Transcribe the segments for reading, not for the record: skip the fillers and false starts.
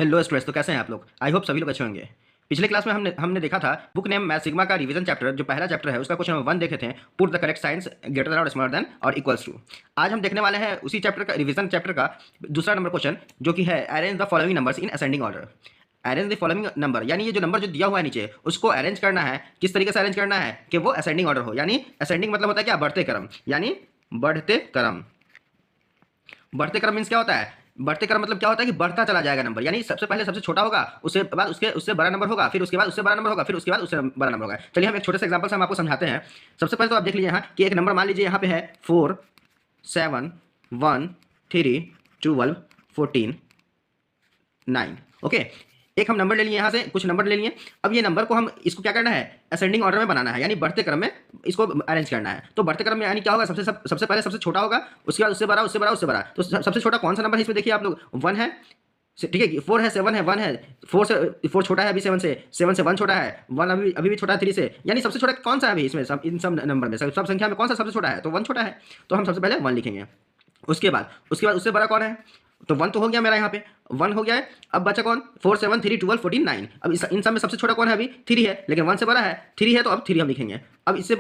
Hello students, तो कैसे हैं आप लोग। आई होप सभी लोग अच्छे होंगे। पिछले क्लास में हमने देखा था बुक नेम मैथ सिग्मा का रिवीजन चैप्टर, जो पहला चैप्टर है उसका क्वेश्चन नंबर 1 देखे थे, put the correct science greater than और स्मॉलर देन और इक्वल्स टू। आज हम देखने वाले हैं उसी चैप्टर का रिवीजन चैप्टर का दूसरा नंबर क्वेश्चन, जो कि है arrange the following numbers in ascending order. Arrange the following number यानी ये जो नंबर जो दिया हुआ है नीचे, उसको अरेंज करना है। किस तरीके से अरेंज करना है कि वो असेंडिंग ऑर्डर हो, यानी असेंडिंग मतलब होता है क्या, बढ़ते क्रम, यानी बढ़ते क्रम। बढ़ते क्रम मीन्स क्या होता है, बढ़ते क्रम मतलब क्या होता है कि बढ़ता चला जाएगा नंबर, यानी सबसे पहले सबसे छोटा होगा, उसके बाद उसके उससे बड़ा नंबर होगा, फिर उसके बाद उससे बड़ा नंबर होगा, फिर उसके बाद उससे बड़ा नंबर होगा। चलिए हम एक छोटे से एग्जांपल से हम आपको समझाते हैं। सबसे पहले तो आप देख लीजिए यहाँ कि एक नंबर मान लीजिए यहाँ पे है 4 7 1 3 12 14 9। ओके, एक हम नंबर ले लिए, यहाँ से कुछ नंबर ले लिए। अब ये नंबर को हम इसको क्या करना है, असेंडिंग ऑर्डर में बनाना है, यानी बढ़ते क्रम में इसको अरेंज करना है। तो बढ़ते क्रम में यानी क्या होगा, सबसे पहले सबसे छोटा होगा, उसके बाद उससे बड़ा, उससे बड़ा, उससे बड़ा। तो सबसे छोटा कौन सा नंबर है इसमें, देखिए आप लोग 1 है, ठीक है, 4 है, 7 है, 1 है, 4 से 4 छोटा है अभी 7 से 1 छोटा है, 1 अभी भी छोटा है 3 से, यानी सबसे छोटा कौन सा है अभी इसमें, इन सब नंबर में, सब संख्या में कौन सा सबसे छोटा है, तो 1 छोटा है। तो हम सबसे पहले 1 लिखेंगे। उसके बाद उससे बड़ा कौन है, तो 1 तो हो गया मेरा, यहाँ पे 1 हो गया है। अब बचा कौन, 4 7 3 12 14 9। अब इन सब में सबसे छोटा कौन है, अभी 3 है, लेकिन 1 से बड़ा है, 3 है, तो अब 3 हम लिखेंगे। अब इससे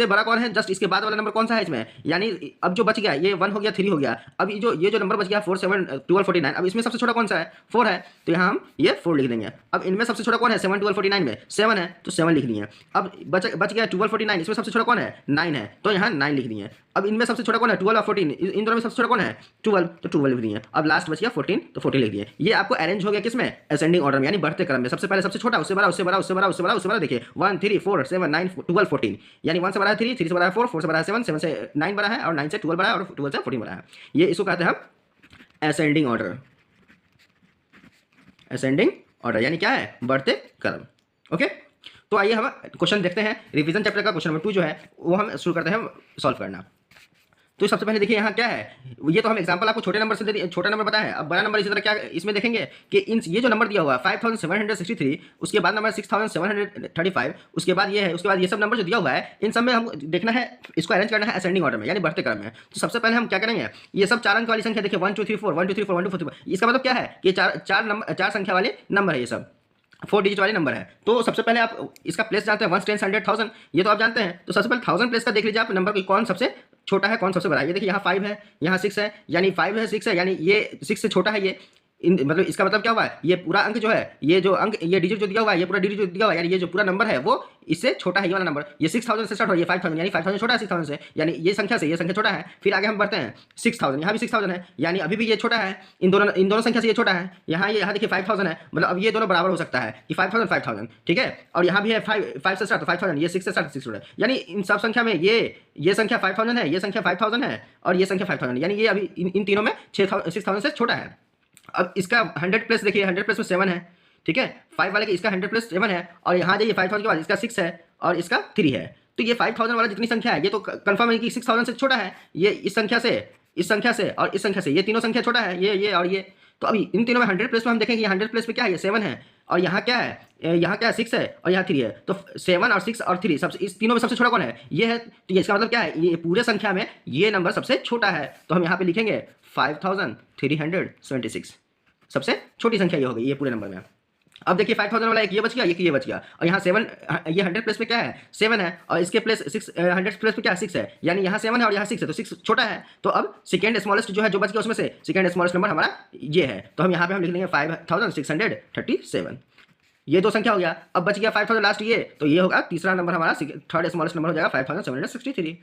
बड़ा कौन है, जस्ट इसके बाद वाला नंबर कौन सा है इसमें, यानी अब जो बच गया ये 1 हो गया, 3 हो गया। अब ये जो नंबर बच गया 4 7 12 49, अब इसमें सबसे छोटा कौन सा है, 4 है, तो यहाँ हम ये 4 लिख देंगे। अब इनमें सबसे छोटा कौन है, 7 12 49 में 7 है, तो 7 लिख दिए। अब बच गया 12 49, इसमें सबसे छोटा कौन है, 9 है, तो यहाँ 9 लिख दिए। अब इनमें सबसे छोटा कौन है, 12 और 14, इन दोनों में सबसे छोटा कौन है, 12, तो 12 लिख दिए। अब लास्ट बच गया 14, तो 14 लिख दिए। ये आपको अरेंज हो गया किसमें, असेंडिंग ऑर्डर में, यानी बढ़ते क्रम में। सबसे पहले सबसे छोटा, उससे बड़ा, उससे बड़ा, उससे बड़ा, उससे बड़ा, उससे बड़ा, देखिए 1 3 4 7 9 12 14, यानी 1 से बड़ा है 3, 3 से बड़ा है 4, 4 से बड़ा है 7, 7 से 9 बड़ा है, और 9 से 12 बड़ा है, और 12 से 14 बड़ा है। ये इसको कहते हैं हम असेंडिंग ऑर्डर। असेंडिंग ऑर्डर यानी क्या है, बढ़ते क्रम। ओके, तो आइए हम क्वेश्चन देखते हैं। रिवीजन चैप्टर का क्वेश्चन नंबर 2 जो है वो हम शुरू करते हैं सॉल्व करना। तो सबसे पहले देखिए यहाँ क्या है, ये तो हम एग्जांपल आपको छोटे नंबर से दे, छोटा नंबर बताया है। अब बड़ा नंबर इसी तरह क्या इसमें देखेंगे कि इन ये जो नंबर दिया हुआ है 5763, उसके बाद नंबर 6735, उसके बाद ये है, उसके बाद ये सब नंबर जो दिया हुआ है, इन सब में हम देखना है, इसको अरेंज करना है असेंडिंग ऑर्डर में, यानी बढ़ते क्रम में। तो सबसे पहले हम क्या करेंगे, ये सब 4 अंक वाली संख्या देखिए 1 2 3 4 1 2 3 4 1 2 4 3, इसका मतलब क्या है कि चार संख्या वाले नंबर है, ये सब 4 डिजिट वाले नंबर है। तो सबसे पहले आप इसका प्लेस जानते हैं, 1 10 100 1000, ये तो आप जानते हैं। तो सबसे पहले 1000 प्लेस का देख लीजिए आप नंबर की कौन सबसे छोटा है, कौन सबसे बड़ा है। ये देखिए यहाँ 5 है, यहाँ 6 है, यानी 5 है 6 है, यानी ये 6 से छोटा है ये। मतलब इसका मतलब क्या हुआ है, ये पूरा अंक जो है, ये जो अंक, ये डिजिट जो दिया हुआ है, ये पूरा डिजिट जो दिया हुआ है, यानी ये जो पूरा नंबर है वो इससे छोटा है, ये वाला नंबर। ये 6000 से स्टार्ट हो, ये 5000, यानी 5000 छोटा है 6000 से, यानी ये संख्या से ये संख्या छोटा है। फिर आगे हम बढ़ते हैं 6000, यहाँ भी 6000 है, यानी अभी भी ये छोटा है, इन दोनों संख्या से ये छोटा है। यहाँ देखिए 5000 है, मतलब अब ये दोनों बराबर हो सकता है कि 5000 5000, ठीक है। और यहाँ भी है 5 से स्टार्ट, तो 5000, ये 6 से स्टार्ट 6 है, यानी इन सब संख्या में ये संख्या 5000 है, ये संख्या 5000 है, और ये संख्या 5000 है, यानी ये अभी इन तीनों में 6000 से छोटा है। अब इसका 100 प्लस देखिए, 100 प्लस में 7 है, ठीक है। 5 वाले का इसका 100 प्लस 7 है, और यहाँ जाइए 5000 के बाद इसका 6 है और इसका 3 है। तो ये 5000 वाला जितनी संख्या है, ये तो कंफर्म है कि 6000 से छोटा है। ये इस संख्या से, इस संख्या से और इस संख्या से, ये तीनों संख्या छोटा है, ये और ये। तो अभी इन तीनों में 100 प्लस में हम देखेंगे, 100 प्लस में क्या है, ये 7 है, और यहाँ क्या है, यहाँ क्या है 6 है, और यहाँ 3 है। तो 7 और 6 और 3 सबसे, इस तीनों में सबसे छोटा कौन है, ये है। तो ये इसका मतलब क्या है, ये पूरे संख्या में ये नंबर सबसे छोटा है। तो हम यहाँ पे लिखेंगे 5376, सबसे छोटी संख्या ये हो गई ये पूरे नंबर में। अब देखिए 5000 वाला एक ये बच गया, एक ये बच गया, और यहाँ 7, ये 100 प्लस पे क्या है 7 है, और इसके प्लस 6, 100 प्लस पे क्या है 6 है, यानी यहाँ 7 है और यहाँ 6 है, तो 6 छोटा है। तो अब सेकेंड स्मॉलेस्ट जो है जो बच गया, उसमें से सेकेंड स्मॉलेस्ट नंबर हमारा ये है। तो हम यहाँ पे हम लिख लेंगे 5637। ये दो संख्या हो गया। अब बच गया 5000 लास्ट ये, तो ये होगा तीसरा नंबर हमारा, थर्ड स्मॉलेस्ट नंबर हो जाएगा 5763।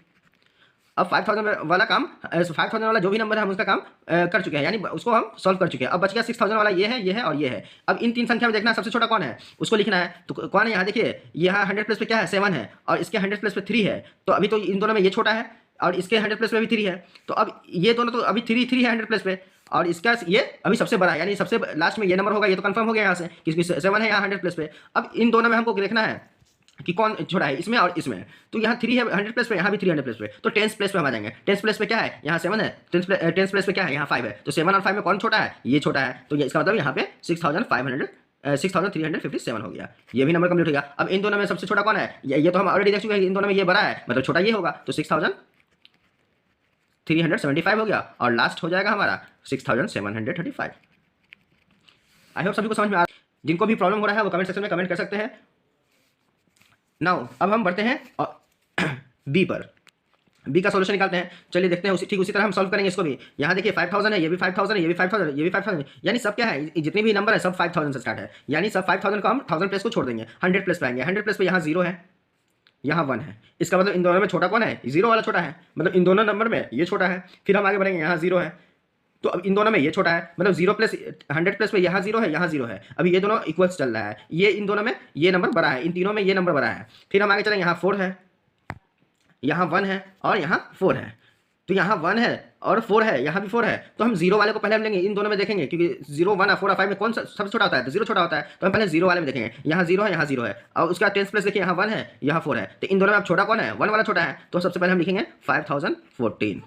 अब 5000 वाला काम, 5000 वाला जो भी नंबर है हम उसका काम कर चुके हैं, यानी उसको हम सॉल्व कर चुके हैं। अब बच गया 6000 वाला, ये है और ये है। अब इन तीन संख्या में देखना सबसे छोटा कौन है, उसको लिखना है। तो कौन है, यहाँ देखिए, यहाँ 100 प्लस पे क्या है 7 है, और इसके 100 प्लस पे 3 है। तो अभी तो इन दोनों में ये छोटा है, और इसके 100 प्लस पे भी 3 है। तो अब ये दोनों तो अभी 3 है 100 प्लस पे, और इसका ये अभी सबसे बड़ा है, यानी सबसे लास्ट में ये नंबर होगा। ये तो कंफर्म हो गया यहाँ से कि 7 है यहाँ 100 प्लस पे। अब इन दोनों में हमको देखना है कि कौन छोटा है, इसमें और इसमें। तो यहाँ 3 है 100 प्लस पे, यहाँ भी 3 100 प्लस पे। तो 10 प्लस पे हम आ जाएंगे। 10 प्लस पे क्या है, यहाँ 7 है, 10 प्लस पे क्या है, यहाँ 5 है। तो 7 और 5 में कौन छोटा है, ये छोटा है। तो ये इसका मतलब यहाँ पे 6357 हो गया। ये भी नंबर कंप्लीट हो गया। अब इन दोनों में सबसे छोटा कौन है, ये तो हम ऑलरेडी देख चुके हैं, इन दोनों में ये बड़ा है, मतलब छोटा ये होगा। तो 6375 हो गया, और लास्ट हो जाएगा हमारा 6735। आई होप सभी को समझ में आ रहा है। जिनको भी प्रॉब्लम हो रहा है वो कमेंट सेक्शन में कमेंट कर सकते हैं। नाउ अब हम बढ़ते हैं बी पर। बी का सॉल्यूशन निकालते हैं। चलिए देखते हैं उसी तरह हम सॉल्व करेंगे इसको भी। यहाँ देखिए 5000 है, ये भी 5000 है, ये भी 5000 है, ये भी 5000 है, यानी सब क्या है, जितने भी नंबर है सब 5000 से स्टार्ट है, यानी सब 5000 को हम 1000 प्लस को छोड़ देंगे, 100 प्लस पे आएंगे। 100 प्लस पे यहाँ 0 है, यहाँ 1 है, इसका मतलब इन दोनों में छोटा कौन है, 0 वाला छोटा है, मतलब इन दोनों नंबर में ये छोटा है। फिर हम आगे बढ़ेंगे, यहाँ 0 है, तो अब इन दोनों में ये छोटा है, मतलब 0 प्लस 100 प्लस पे यहाँ 0 है, यहाँ 0 है। अभी ये दोनों इक्वल्स चल रहा है, ये इन दोनों में ये नंबर बड़ा है, इन तीनों में ये नंबर बड़ा है। फिर हम आगे चलेंगे, यहाँ 4 है, यहाँ 1 है और यहाँ 4 है। तो यहाँ 1 है और 4 है, यहाँ भी 4 है, तो हम 0 वाले को पहले हम लेंगे, इन दोनों में देखेंगे, क्योंकि 0 1 4 5 में कौन सा सबसे छोटा होता है, तो 0 छोटा होता है, तो हम पहले 0 वाले में देखेंगे। यहाँ 0 है, यहाँ 0 है, और उसका 10 प्लस देखिए, यहाँ 1 है, यहाँ 4 है, तो इन दोनों में अब छोटा कौन है, 1 वाला छोटा है, तो सबसे पहले हम लिखेंगे 5014,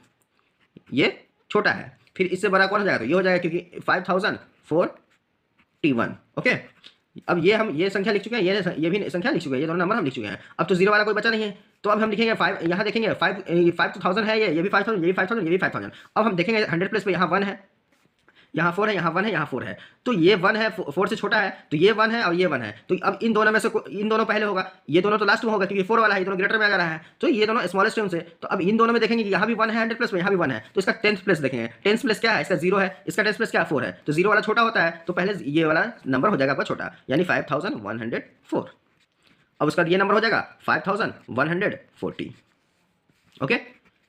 ये छोटा है। फिर इससे बड़ा कौन हो जाएगा, तो ये हो जाएगा, क्योंकि 5041। ओके, अब ये हम ये संख्या लिख चुके हैं, ये भी संख्या लिख चुके हैं, ये दोनों नंबर हम लिख चुके हैं। अब तो 0 वाला कोई बचा नहीं है, तो अब हम लिखेंगे 5, यहाँ देखेंगे 5000 है, ये भी 5000, ये भी 5000, ये भी 5000। अब हम देखेंगे 100 प्लस पे यहाँ 1 है, यहाँ 4 है, यहाँ 1 है, यहाँ 4 है, तो ये 1 है, 4 से छोटा है, तो ये 1 है और ये 1 है, तो अब इन दोनों में से इन दोनों पहले होगा, ये दोनों तो लास्ट में होगा, क्योंकि 4 वाला है, ये दोनों ग्रेटर में आ रहा है, तो ये दोनों स्मॉलेस्ट टर्म से। तो अब इन दोनों में देखेंगे कि यहाँ भी 1 है 100 प्लस में, यहाँ भी 1 है, तो इसका 10th प्लस देखेंगे, 10th प्लस क्या है, इसका 0 है, इसका 10th प्लस क्या 4 है, तो 0 वाला छोटा होता है, तो पहले ये वाला नंबर हो जाएगा आपका छोटा, यानी 5104। अब उसका ये नंबर हो जाएगा 5140। ओके,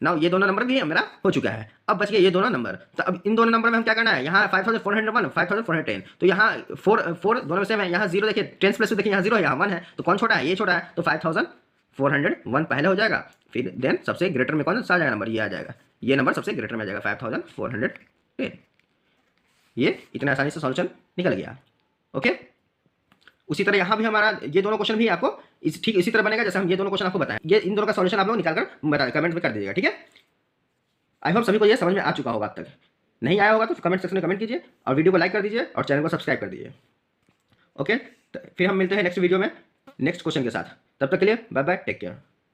नाउ ये दोनों नंबर भी मेरा हो चुका है। अब बच गए ये दोनों नंबर, तो अब इन दोनों नंबर में हम क्या करना है, यहाँ 5401 5410, तो यहाँ 4 दोनों में सेम है, यहाँ 0 देखिए, 10 प्लस देखिए, यहाँ 0 है, यहाँ 1 है, तो कौन छोटा है, ये छोटा है, तो 5401 पहले हो जाएगा। फिर देन सबसे ग्रेटर में कौन सा आ जाएगा नंबर, ये आ जाएगा, ये नंबर सबसे ग्रेटर में आ जाएगा 5410। ये इतना आसानी से सॉल्यूशन निकल गया। ओके, उसी तरह यहाँ भी हमारा ये दोनों क्वेश्चन भी आपको ठीक इसी तरह बनेगा जैसे हम ये दोनों क्वेश्चन आपको बताएं। ये इन दोनों का सॉल्यूशन आप लोग निकाल कर बता कमेंट में कर दीजिएगा, ठीक है। आई होप सभी को ये समझ में आ चुका होगा। अब तक नहीं आया होगा तो कमेंट सेक्शन में कमेंट कीजिए और वीडियो को लाइक कर दीजिए और चैनल को सब्सक्राइब कर दीजिए। ओके, फिर हम मिलते हैं नेक्स्ट वीडियो में नेक्स्ट क्वेश्चन के साथ। तब तक के लिए बाय बाय, टेक केयर।